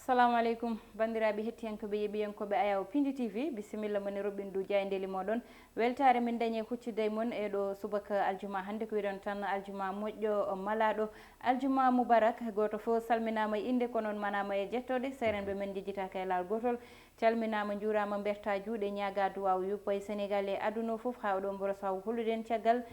Assalamu alaikum bandiraɓe hettiyankoɓe yeɓiyankoɓe Ayaw Pindi TV bisimilla moni roɓindu jayndeli moɗon weltare min dañi huccude mon e ɗo subaka aljuma hannde ko wiɗon tan aljuma moƴƴo malaɗo aljuma moubarak goto fof salminama e inde ko noon manama e jettode serenɓe men jejjitaka e lawol gotol calminama jurama berta juuɗe ñaga duwaw yuppa e Sénégal e aduna foof ha oɗo mboro saw holluɗen caggal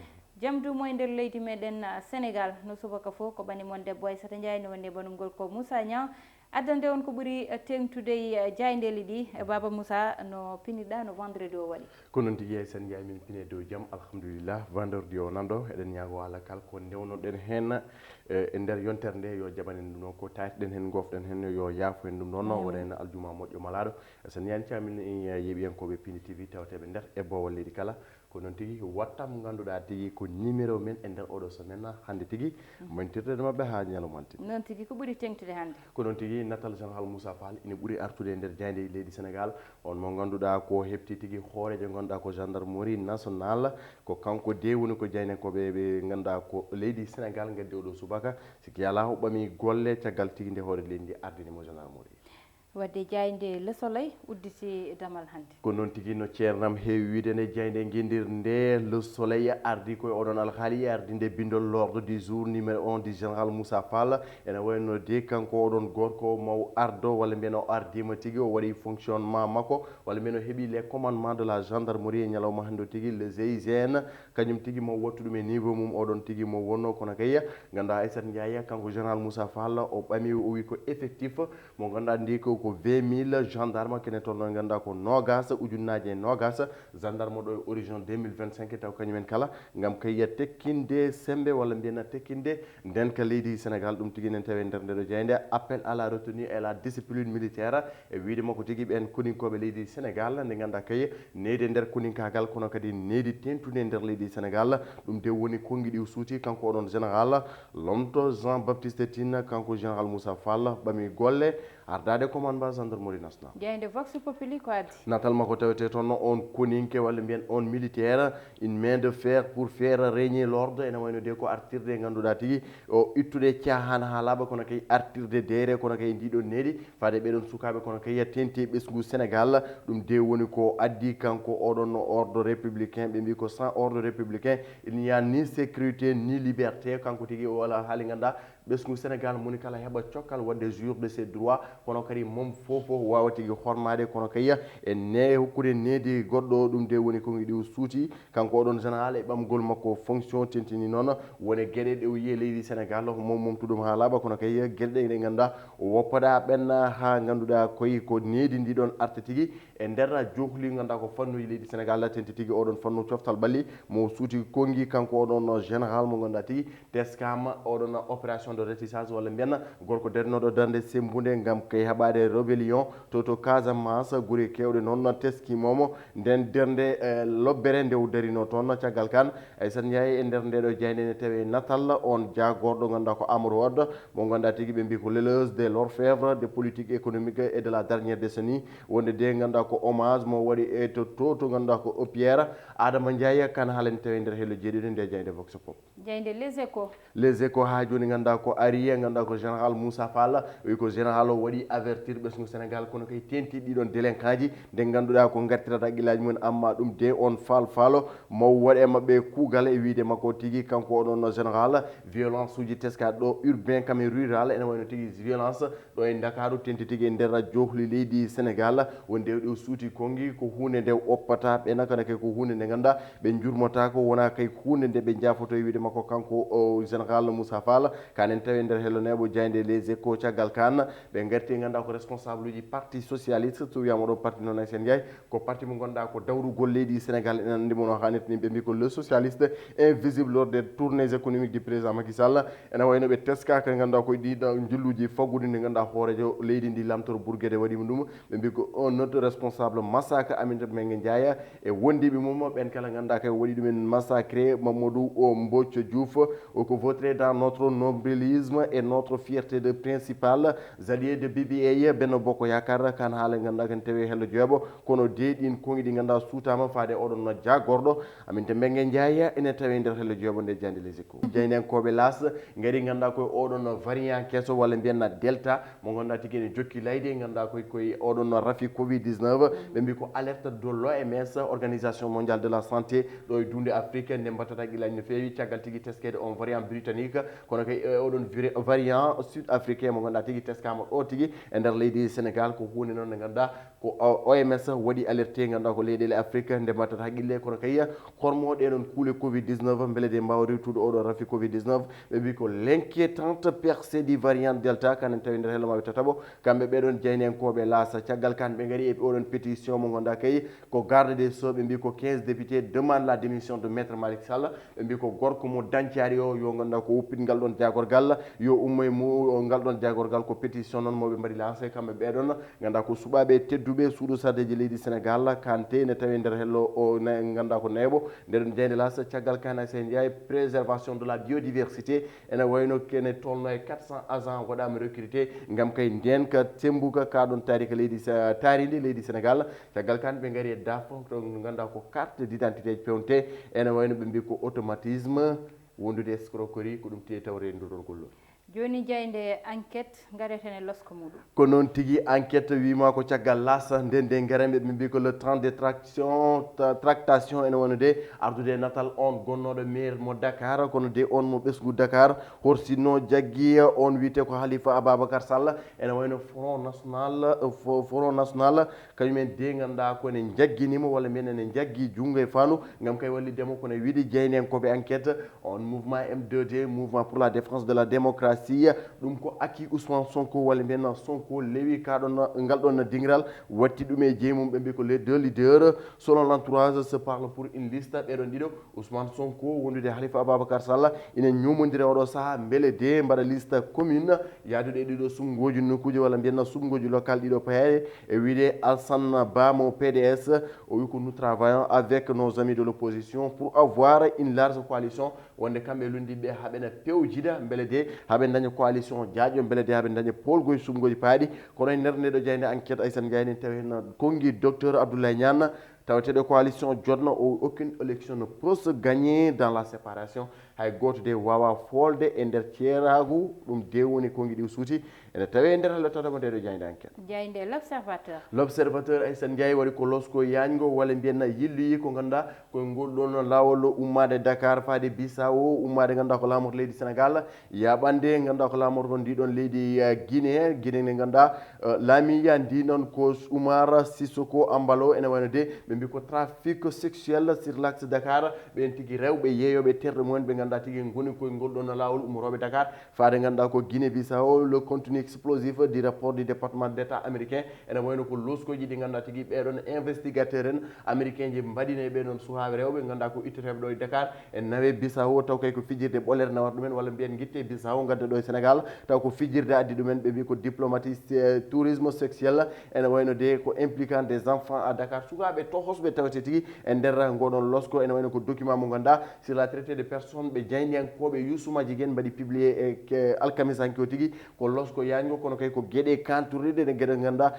jamdumo e nder leydi meɗen Sénégal no subaka fof ko ɓanimon debbo Aissata Ndiaye ne wonde banumgol ko Moussa Niang addande on ko ɓuuri tengtude jayndeli ɗi Baba Moussa no piniɗa no vendredi o waɗi ko noon tigui sen jay min pine dow jaam alhamdulillah vendredi o nanɗo eɗen ñaago Allah kala ko ndewnoɗen hen e nder yontere nde yo jaɓanen ɗum noon ko tatiɗen hen gofɗen hen yo yaafo en ɗum noon waɗa aljuma moƴƴo malaɗo sen yani camin yeeɓiyankoɓe Pindi TV tawateɓe nder e bowal leydi kala ko noon tigui watta mo ganduɗa tigui ko numéro men e nder oɗo semaine hande tigui mantirɗede mabɓe ha ñalomanti noon tigui ko ɓuuri tengtude hande ko noon tigui natal général Moussa Fall ina ɓuuri artude e nder jayde leydi Sénégal on mo ganduɗa ko hepti tigui hoorejo ganduɗa ko gendarmerie national ko kanko de woni ko jaynenkoɓe ɓe ganduɗa ko leydi Sénégal gaddi oɗo subaka sikki ala o ɓami golle caggal tigui nde hoore leydi ndi ardinimo gendarmerie wadde jayde Le Soleil udditi damal hande ko noon tigui no ceernam heewi wiide nde jayde guindir nde Le Soleil ardi koye oɗon alhaali ardi nde bindol l'ordre du jour numéro 1 du général Moussa Fall ene wayno de kanko oɗon gorko maw ardo walla mbiyen o ardima tigui o waɗi fonctionnement makko walla mbiyen o heeɓi les commandements de la gendarmerie e ñalawma hande o tigui le GIGN kañum tigui mo wattu ɗum e niveau mum oɗon tigui mo wonno kono kay ganduɗa Aissata Ndiaye kanko général Moussa Fall o ɓami o wi ko effectif mo ganduɗa ndi ko 20 000 gendarme kene toon noon ganduɗa ko nogas ujunnaji e nogas gendarme ɗo e horizon 2025 taw kañumen kala gam kay tekkinde sembe walla mbiyana tekkinde ndenka leydi Sénégal ɗum tigui nen tawi nder ndeɗo jeyde appel à la retenue et la discipline militaire e wiide makko tigui ɓen koninkoɓe leydi Sénégal nde ganduɗa kay needi nder koninkagal kono kadi needi tentude nder leydi Sénégal ɗum de woni konngui ɗi suuti kanko oɗon général Lomto Jean Baptiste Tine kanko général Moussa Fall ɓami golle ardade commandement gendarmerie nationale jeyde vox populi ko addi natal makko tawete toon on koninke walla mbiyen on militaire une main de fer pour faire régner l'ordre ene wayno de ko artirde ganduɗa tigui o ittude caahan ha laaɓa kono kay artirde deere kono kay ndiɗon needi faade ɓeɗon sukaɓe kono kay tenti ɓesgu Sénégal ɗum de woni ko addi kanko oɗon ordre républicain ɓe mbi ko sans ordre républicain il n'y a ni sécurité ni liberté kanko tigui o wala haali ganduɗa ɓesgu Sénégal moni kala heɓa cokkal wadde jour de ses droits kono kadi mom fofo wawa tigui hormade kono kay e ne hokkude needi goɗɗo ɗum de woni ko ɗi suuti kanko oɗon général e ɓamgol makko fonction tentini noon woni gueɗe ɗe o yiye leydi Sénégal mom momtuɗum ha laaɓa kono kay gueɗe ɗe ganduɗa woppada ɓenna ha ganduɗa koyi ko needi ndiɗon arta tigui e nder johli ganduɗa ko fannuji leydi Sénégal tenti tigui oɗon fannu coftal ɓalli mo suuti kongi kanko oɗon général mo ganduɗa tigui teskama oɗon opération de ratissage walla mbiyen gorko darnoɗo darde sembude gam kay heɓade rébellion to Casamance guuri kewɗe noon teskimomo nden derde lobbere nde o darino toon caggal kan Aissata Ndiaye e nder ndeɗo jayde ne tawi natal on jagorɗo ganduɗa ko Amadou Wade mo ganduɗa tigui ɓe mbi ko l'éleuse de l'orfèvre de politique économique et de la dernière décennie wonde de ganduɗa ko hommage mo waɗi e to ganduɗa ko Pierre Adama Ndiaye kan haalen tawi nder hello jeeɗiɗo nde jayde vox pop jayde les échos ha joni ganduɗa ko ari ganduɗa ko général Moussa Fall wi ko général o waɗi avertir ɓesgu Sénégal kono kay tenti ɗiɗon délinquant ji nde ganduɗa ko gartirata haqqillaji mumen amma ɗum de on faalo mo waɗe mabɓe kuugal e wiide makko tigui kanko oɗon général violence uji teskaɗo ɗo urbain kam e rural ene wayno tigui violence ɗo e Dakaru tenti tigui e nder johli leydi Sénégal wonde ɗo suuti kongi ko hunde nde oppata ɓena kono kay ko hunde nde ganduɗa ɓe jurmota ko wona kay hunde nde ɓe jafoto e wiide makko kanko o général Moussa Fall kanen tawi nder hello neɓo jayde les échos caggal kan ɓe garti ganduɗa ko responsable uji parti socialiste so wiyama ɗo parti noon Aissata Ndiaye ko parti mo ganduɗa ko dawrugol leydi Sénégal en andimo no hannirta ni ɓe mbi ko le socialiste invisible lors des tournées économiques du président Macky Sall ene wayno ɓe teskaka ganduɗa koye ɗiɗo jilluji faggudu ndi ganduɗa hoorejo leydi ndi lamtoro Bourguédé waɗima ɗum ɓe mbi ko un autre responsable massacre Aminata Mbengue Ndiaye e wondiɓe mum ɓen kala ganduɗa kay waɗi ɗumen massacré Mamadou Mbodj Diouf ko voté dans notre nombril clientélisme est notre fierté de principal alliés de BBA Benno Bokk Yakaar kan haala ganduɗa kan tawi hello jooɓo kono deeɗin kongi ɗi ganduɗa suutama faade oɗon no jagorɗo amin te Mbengue Ndiaye ene tawi nder hello jooɓo nde Diande les Échos jeynenkoɓe las gaari ganduɗa koye oɗon variant kesso walla mbiyanna delta mo ganduɗa tigui ene jokki layde ganduɗa koye oɗon rafi covid 19 ɓe mbi ko alerte de l'OMS organisation mondiale de la santé ɗo e dunde Afrique nde mbattata guilani no fewi caggal tigui teskede on variant britannique kono kay oɗon variant sud africain mo ganduɗa tigui teskama ɗo tigui e nder leydi Sénégal ko hunde noon nde ganduɗa ko OMS waɗi alerté ganduɗa ko leyɗele Afrique nde mbattata haqqille kono kay hormo ɗeɗon kuule covid 19 beele de mbawa rewtude oɗo rafi covid 19 ɓe mbi ko l'inquiétante percée du variant delta kanen tawi nder hello maɓe tataɓo kamɓe ɓeɗon jeynenkoɓe laasa caggal kan ɓe gaari e oɗon pétition mo ganduɗa kay ko garde des sceaux ɓe mbi ko 15 députés demande la démission de maître Malick Sall ɓe mbi ko gorko mo dancari o yo ganduɗa ko wuppit ngal ɗon jagorgal yo ummoye mu ngal ɗon jagorgal ko pétition noon moɓe mbaɗi lancé kamɓe ɓeɗon ganduɗa ko suɓaɓe tedduɓe suuɗo sardeji leydi Sénégal Kanté ne tawi nder hello o ganduɗa ko neeɓo ndeɗon jeyde las caggal kana sen jeeya préservation de la biodiversité ene wayno kene tolno e 400 agents waɗama recruté gam kay ndenka tembuka kaɗon tarika leydi taaridi leydi Sénégal caggal kan ɓe gaari e dafo to ganduɗa ko carte d'identité pewnte ene wayno ɓe mbi ko automatisme wondude escroquerie ko ɗum tiye tawre nduɗon gollol joni jeyde enquête garetene losko muɗum ko noon tigui enquête wima ko caggal lasa nden nde garamɓe ɓe mbi ko le temps de tractation ene wona de ardude natal on gonnoɗo maire mo Dakar kono de on mo ɓesgu Dakar horsinno jaggui on wiyete ko Halifa Ababacar Sall ene wayno front national kañumen de ganduɗa kone jagguinimo walla mbiyen ene jaggui junggo e fandu gam kay wallidemo kono wiiɗi jeynen koɓe enquête on mouvement M2D mouvement pour la défense de la démocratie ɗum ko acquis Ousmane Sonko walla mbiyen Sonko lewi kaɗon ngal ɗon dingiral watti ɗum e jeymum ɓe mbi ko les deux leaders selon l'entourage se parle pour une liste ɓeɗon ɗiɗo Ousmane Sonko wondude Halifa Ababacar Sall ina ñumodiri oɗo saaha beele de mbaɗa liste commune yaadude e ɗiɗo sumgoji nokkuji walla mbiyen sumgoji local ɗiɗo payade e wiide Alassane Ba mo PDS o wi ko nous travaillons avec nos amis de l'opposition pour avoir une large coalition wonde kamɓe lundiɓe haɓene pewjida beele de haɓe daña coalition jaaƴo beele de haɓe daña polgoye sumgoji paaɗi kono e nder ndeɗo jeyde enquête Aissane Ndiaye nen tawi hen konngui docteur Abdoulaye Niane tawateɗo coalition jotno o aucune élection ne peut se gagner dans la séparation hay goto de wawa folde e nder ceeragu ɗum de woni konngui ɗi suuti ene tawi e nder totamo ndeɗo jeyde enquête jeyde l'observateur Aissane Ndiaye waɗi ko losko yañgo walla mbiyenna yilloyi ko ganduɗa koye ngol ɗon lawol ummade Dakar faade Bissau ummade ganduɗa ko lamoto leydi Sénégal yaɓande ganduɗa ko lamoto ndiɗon leydi Guinée nde ganduɗa laamiya ndi noon ko Oumar Sissoko Ambalo ene wayno de ɓe mbi ko trafic sexuel sur l'axe Dakar ɓen tigui rewɓe yeeyoɓe terre mumen ɓe ganduɗa tigui goni koye ngol ɗon lawol umoroɓe Dakar faade ganduɗa ko Guinée Bissau le contenu explosif du rapport du département d'état américain ene wayno ko loskoji ɗi ganduɗa tigui ɓeɗon investigateur en américain ji mbaɗino e ɓeɗon suhaɓe rewɓe ganduɗa ko itteteɓe ɗo e Dakar en nawe Bissau taw kay ko fijirde ɓolere nawata ɗumen walla mbiyen guitte Bissau gadda ɗo e Sénégal taw ko fijirde addi ɗumen ɓe mbi ko diplomatie tourisme sexuel ene wayno de ko impliquant des enfants à Dakar sukaɓe tohosɓe tawete tigui e nder goɗon losko ene wayno ko document mo ganduɗa sur la traité de personnes ɓe jeydiyankoɓe Youssouma Jiguen mbaɗi publié e alkamisa hanki o tigui ko losko yañgo kono kay ko gueɗe kantoride ne gueɗe ganduɗa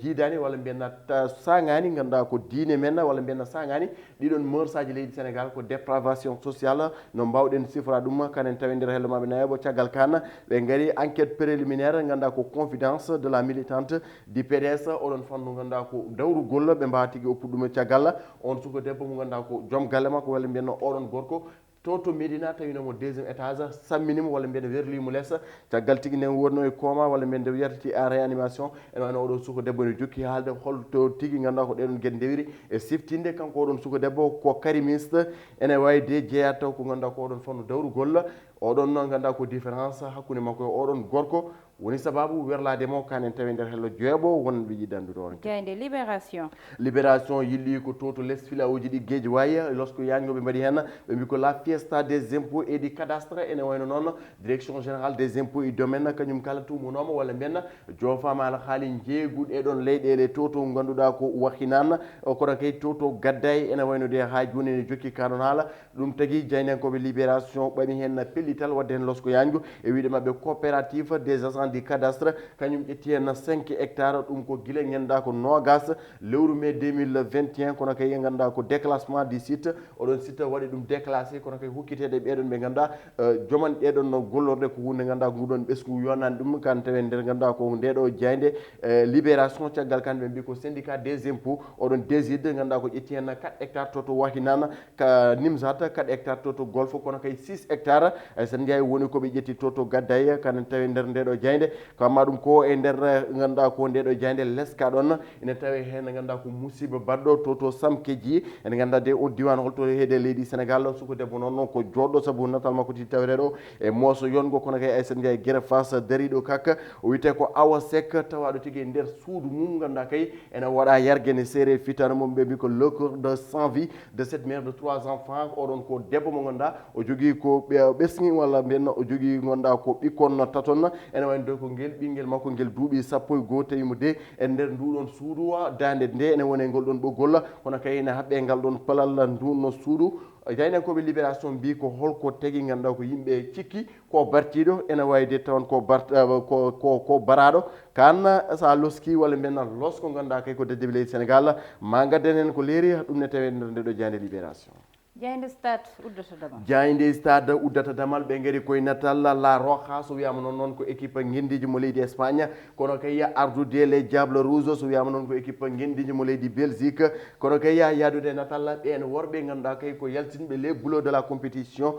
jiidani walla mbiyenna sagani ganduɗa ko diine men walla mbiyenna sagani ɗiɗon mœurs aji leydi Sénégal ko dépravation sociale no mbawɗen sifra ɗum kanen tawi nder hello maɓe nayoɓo caggal kan ɓe gaari enquête préliminaire ganduɗa ko confidence de la militante du PDS oɗon fannu ganduɗa ko dawrugol ɓe mbawa tigui oppuɗum caggal on suko debbo mo ganduɗa ko joom galle makko walla mbiyenno oɗon gorko to Médina tawinomo deuxiéme étage samminimo walla mbiyen werlimo lessa caggal tigui nden wonno e coma walla mbiyen nde wiyatati en réanimation ene wayno oɗon suko debbo ne jokki haalde holto tigui ganduɗa ko ɗeɗon gueɗe dewiri e siftinde kanko oɗon suko debbo ko karimiste ene wayde jeeyat taw ko ganduɗa ko oɗon fannu dawrugol oɗon noon ganduɗa ko différence hakkude makko e oɗon gorko woni sababu werlademo kanen tawi nder hello jeeɓo wonɓe jiɗandude on jayde libération yilli ko to less filawuji ɗi gueji waya lorsque yangoɓe mbaɗi hen ɓe mbi ko la fiesta des impôts et du cadastre ene wayno noon direction générale des impôts et domaine kañum kala tumunoma walla mbiyenna jofama ala haali jeeguɗ e ɗon leyɗele to ganduɗa ko wahinan kono kay to gadday ene wayno de ha joni ne jokki kanon haala ɗum tagui jaynenkoɓe libération ɓami hen pellital wadde hen lorsque yangu e wiide mabɓe coopérative des agents du cadastre kañum ƴetti hen 5 hectares ɗum ko guila ganduɗa ko nogas lewru mai 2021 kono kay ganduɗa ko déclassement du site oɗon site waɗi ɗum déclassé kono kay hukkitede ɓeɗon ɓe ganduɗa joman ɗeɗon no gollorde ko hunde ganduɗa ko ɗum ɓesgu yonani ɗum kan tawi nder ganduɗa ko ndeɗo jayde libération caggal kan ɓe mbi ko syndicat des impôts oɗon déside ganduɗa ko ƴetti hen 4 hectares to wahinana ka nimsat 4 hectares to golfe kono kay 6 hectares sen jeeyi woni koɓe ƴetti to gadday kanen tawi nder ndeɗo jayde kamma ɗum ko e nder ganduɗa ko ndeɗo jayde leska ɗon ene tawi hen ganduɗa ko musiba baɗɗo to samkeji ene ganduɗa de o diwan holto heede leydi Sénégal suko debbo noon ko joɗɗo saabu natal makko titi taweteɗo e mooso yongo kono kay Aissata Ndiaye guere face dariɗo kaka o wiyete ko Awa Seck tawaɗo tigui e nder suudu mum ganduɗa kay ene waɗa yarguene seere fitano mum ɓe mbi ko le cœur de sans vie de cette mère de 3 enfants oɗon ko debbo mo ganduɗa o jogui ko ɓesgi walla mbiyenno o jogui ganduɗa ko ɓikkon taton ene wayno de ko guel ɓinguel makko guel duuɓi sappo e goho tawimo de e nder nduɗon suudu dande nde ene woni e ngol ɗon ɓoggol kono kay ne haɓɓe ngal ɗon palal ndunno suudu jaynenkoɓe libération mbi ko holko tagui ganduɗa ko yimɓe cikki ko bartiɗo ene wayde tawan ko baraɗo kan sa loski walla mbiyenna losko ganduɗa kay ko deddeɓe leydi Sénégal ma gadden hen ko leeri ɗum ne tawe nder ndeɗo jayde libération jayde stade uddata damal ɓe gaari koye natal La Roja so wiyama noon ko équipe guendiji mo leydi Espagne kono kay ardude les Diables Rouges so wiyama noon ko équipe guendiji mo leydi Belgique kono kay yadude natal ɓen worɓe ganduɗa kay ko yaltinɓe les boulots de la compétition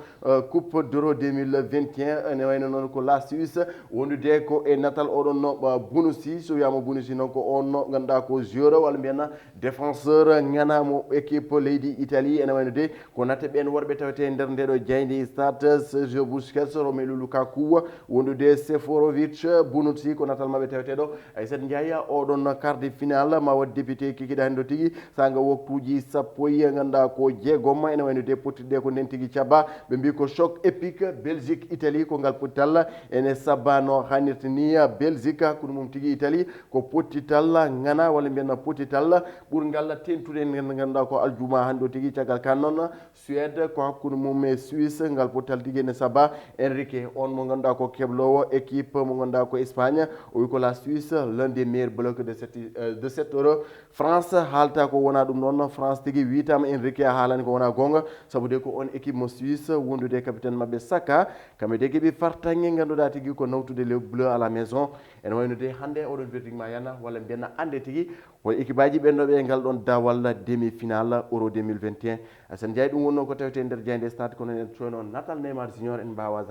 coupe d'euro 2021 ene wayno noon ko la Suisse wondude ko e natal oɗon Bounousi so wiyama Bounousi noon ko on ganduɗa ko joueur walla mbiyanna défenseur ganamo équipe leydi Italie ene wayno de ko natte ɓen worɓe tawete nder ndeɗo jayde stade Sergio Busquets Romelu Lukaku wondude Seferovic Bonucci ko natal mabɓe taweteɗo Aissata Ndiaye oɗon quart de finale ma wat député kikiɗa hen ɗo tigui saga waktuji sappo e ganduɗa ko jeegom ene wayno de pottiɗe ko nden tigui cabba ɓe mbi ko choc épique Belgique Italie ko ngal pottital ene sabbano hannirta ni Belgique hakkude mum tigui Italie ko pottital gana walla mbiyanna pottital ɓurgal tentude nde ganduɗa ko aljuma hande o tigui caggal kan noon Suède ko hakkude mum e Suisse ngal pottal tigui ne sabba Enrique on mo ganduɗa ko keblowo équipe mo ganduɗa ko Espagne o wi ko la Suisse l'un des meilleurs blocs de cette euro France haalta ko wona ɗum noon France tigui witama Enrique haalani ko wona gonga saabu de ko on équipe mo Suisse wondude capitaine mabɓe Saka kamɓe de keeɓi fartague ganduɗa tigui ko nawtude les bleus à la maison ene wayno de hande oɗon verdict ma yana walla mbiyanna ande tigui won équipe aji ɓenɗoɓe ngal ɗon dawal demi finale euro 2021 Aissata Ndiaye ɗum wonno ko tawete nder jayde stade kono en coyno natal Neymar Junior en mbawa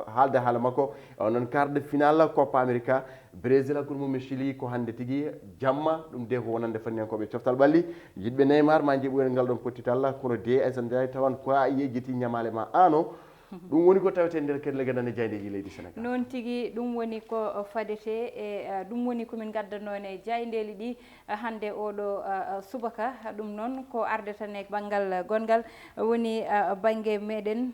haalde haala makko onon quart de finale Copa America Brésil hakkude mum e Chili ko hande tigui jamma ɗum de ko wonande fanniyankoɓe coftal ɓalli yidɓe Neymar ma jeeɓoyde ngal ɗon pottital kono de Aissata Ndiaye tawan ko a yejjiti ñamale ma ano ɗum woni ko tawete nder kelle gadane jaydeji leydi Sénégal noon tigui ɗum woni ko fadete e ɗum woni komin gaddanone e jaydeli ɗi hande oɗo subaka ɗum noon ko ardetane e banggal gongal woni banggue meɗen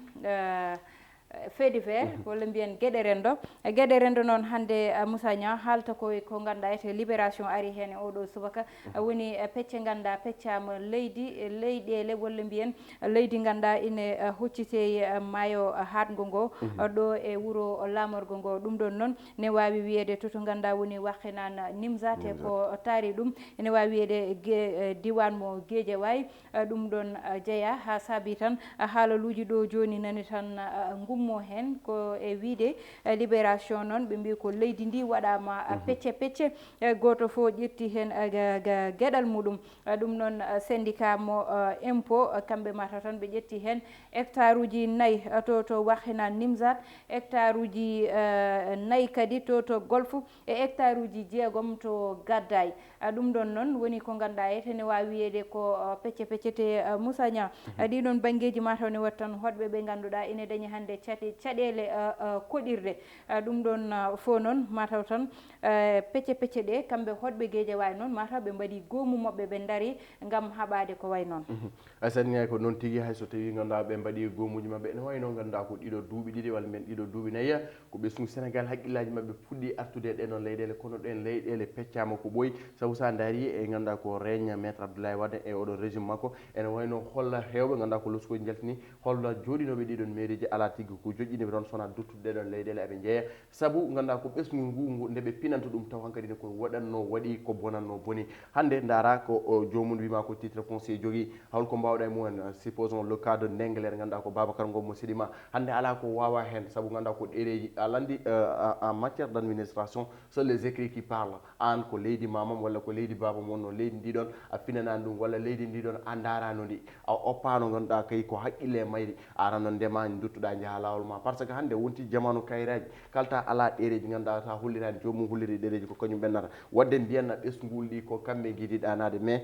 fait divers walla mbiyen gueɗe rendo noon hande Moussa Niang haalta ko ganduɗa ete libération ari hen e oɗo subaka woni pecce ganduɗa peccama leyɗele walla mbiyen leydi ganduɗa ine huccite maayo hatgo ngo ɗo e wuuro lamorgo ngo ɗum ɗon noon ne wawi wiyede toto ganduɗa woni wakhinan Nimzat e ko taari ɗum ene wawi wiyede diwan mo Guédiawaye ɗum ɗon jeeya ha saabi tan haalaluji ɗo joni nani tan gummo hen ko e wiide libération noon ɓe mbi ko leydi ndi waɗama pecce goto fo ƴetti hen gueɗal muɗum ɗum noon syndicat mo impôt kamɓe mataw tan ɓe ƴetti hen hectare uji 4 to wakhinan Nimzat hectare uji 4 kadi to Golf e hectare uji 6 to Gadday ɗum ɗon noon woni ko ganduɗa etene wawi wiyede ko pecce te Moussa Niang ɗiɗon banggueji mataw ne watta tan hoɗɓe ɓe ganduɗa ine dañi hande caɗele koɗirɗe ɗum ɗon fo noon mataw tan pecce ɗe kamɓe hoɗɓe Guédiawaye noon mataw ɓe mbaɗi goomu moɓɓe ɓe daari ngam haɓade ko way noon asani ko noon tigi hay so tawi ganduɗa ɓe mbaɗi goomuji mabɓe ne wayno ganduɗa ko ɗiɗo duuɓi ɗiɗi walla mbiyen ɗiɗo duuɓi nayyi ko ɓesgu Sénégal haqqillaji mabɓe puɗɗi artude ɗeɗon leyɗele kono ɗen leyɗele peccama ko ɓooyi saabu sa daari e ganduɗa ko règne maître Abdoulaye Wade e oɗo régime makko ene wayno holla hewɓe ganduɗa ko loskoji jaltini holla joɗinoɓe ɗiɗon mairie ji ala tigui ko joƴƴiniɓe toon sowona duttude ɗeɗon leyɗele eɓe jeeya saabu ganduɗa ko ɓesgu ngu nde ɓe pinanta ɗum taw hankkadi ko waɗanno waɗi ko bonanno boni hande daara ko jomum wima ko titre foncier jogui holko mbawɗa e mumen supposons le cas de Ndengler ganduɗa ko Babacar Ngom mo Sidima hande ala ko wawa hen saabu ganduɗa ko ɗereji alandi en matière d' administration seuls les écrits qui parlent an ko leydi mamam walla ko leydi babam wonno leydi ndiɗon a finanani ɗum walla leydi ndiɗon a darano ndi a oppano ganduɗa kay ko haqqille mayri arano ndema duttuɗa jaaha lawol ma par ce que hande wonti jamanu kayraji kalta ala ɗereji ganduɗa ta hullirani jomum hulliri ɗereji ko kañum ɓennata wadde mbiyanna ɓesgul ɗi ko kamɓe guiɗi ɗanade mais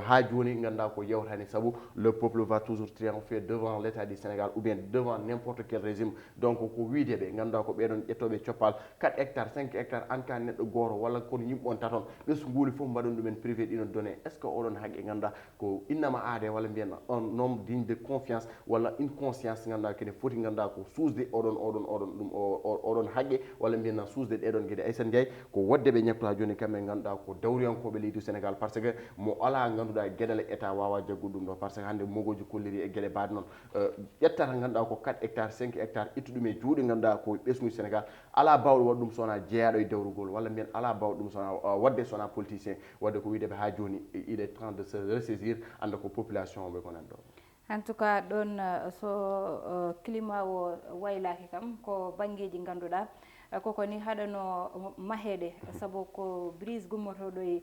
ha joni ganduɗa ko yewtani saabu le peuple va toujours triompher devant l'état du Sénégal ou bien devant n'importe quel régime donc ko wiideɓe ganduɗa ko ɓeɗon ƴettoɓe coppal 4 hectares 5 hectares en cas neɗɗo goto walla kono yimɓe taton ɓesguli foof mbaɗon ɗumen privé ɗinon donné est ce que oɗon haqqe ganduɗa ko innama aade walla mbiyen un homme digne de confiance walla une conscience ganduɗa kene foti ganduɗa ko suusde oɗon haqqe walla mbiyen suusde ɗeɗon gueɗe Aissata Ndiaye ko wadde ɓe ñepto ha joni kamɓe ganduɗa ko dawriyankoɓe leydi Sénégal par ce que mo ala ganduɗa gueɗal état wawa jaggude ɗum ɗo par ce que hande mogoji kolliri e gueɗe baɗe noon ƴettata ganduɗa ko 4 hectares 5 hectares ittu ɗum e juuɗe ganduɗa ko ɓesgu Sénégal ala bawɗo waɗa ɗum sowona jeeyaɗo e dawrugol walla mbiyen ala bawɗo ɗum sowona wadde sowona politicien wadde ko wideɓe ha joni il est temps de se ressaisir anda ko population ɓe ko nan ɗo en tout cas ɗon so climat o waylaki kam ko banggueji ganduɗa koko ni haɗano mahede saabu ko brise gummotoɗo e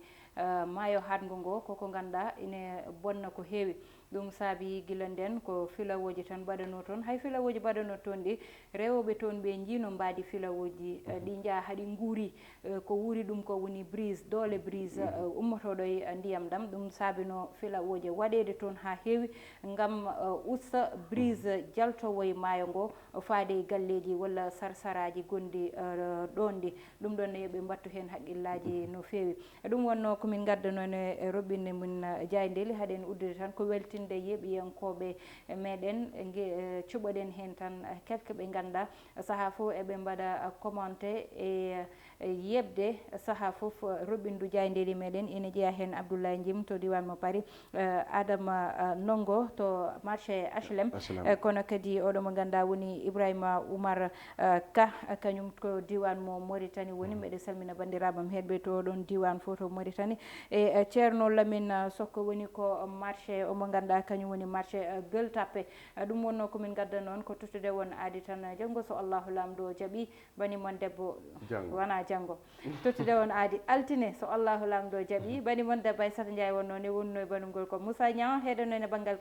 maayo hatgo ngo koko ganduɗa ine bonna ko heewi ɗum saabi guila nden ko filawoji tan mbaɗano toon hay filawoji mbaɗano toon ɗi rewoɓe toon ɓe jiino mbadi filawoji ɗi jaa haaɗi guuri ko wuuri ɗum ko woni brise doole brise ummotoɗo e ndiyam ɗam ɗum saabino filawoji waɗede toon ha heewi ngam usta brise jaltowo e maayo ngo faade e galleji walla sarsaraji gonɗi ɗon ɗi ɗum ɗon yooɓe mbattu hen haqqillaji no feewi ɗum wonno komin gaddanoon e roɓɓinne mun Diaydeli haɗen uddude tan ko weltinde yeeɓiyankoɓe meɗen cuɓoɗen hen tan quelque ɓe ganduɗa saaha fof eɓe mbaɗa commenté e yebde saaha fof roɓɓindu Diaydeli meɗen ene jeeya hen Abdoulaye Djim to diwan mo Paris Adama Nongo to marché HLM kono kadi oɗo mo ganduɗa woni Ibrahima Oumar Ka kañum ko diwan mo Mauritanie woni mbeɗe salmina bandiraɓam heɗɓe to ɗon diwan fof to Mauritanie e ceerno Lamine Sokko woni ko marché omo ganduɗa kañum woni marché Gueule Tapée ɗum wonno komin gadda noon ko tottude won aadi tan janggo so Allahu lamɗo jaaɓi banimon debbo wona janggo tottude won aadi altine so Allahu lamɗo jaaɓi banimon debbo Aissata Ndiaye wonno ne wonno e banugol ko Moussa Niang heɗano e banggal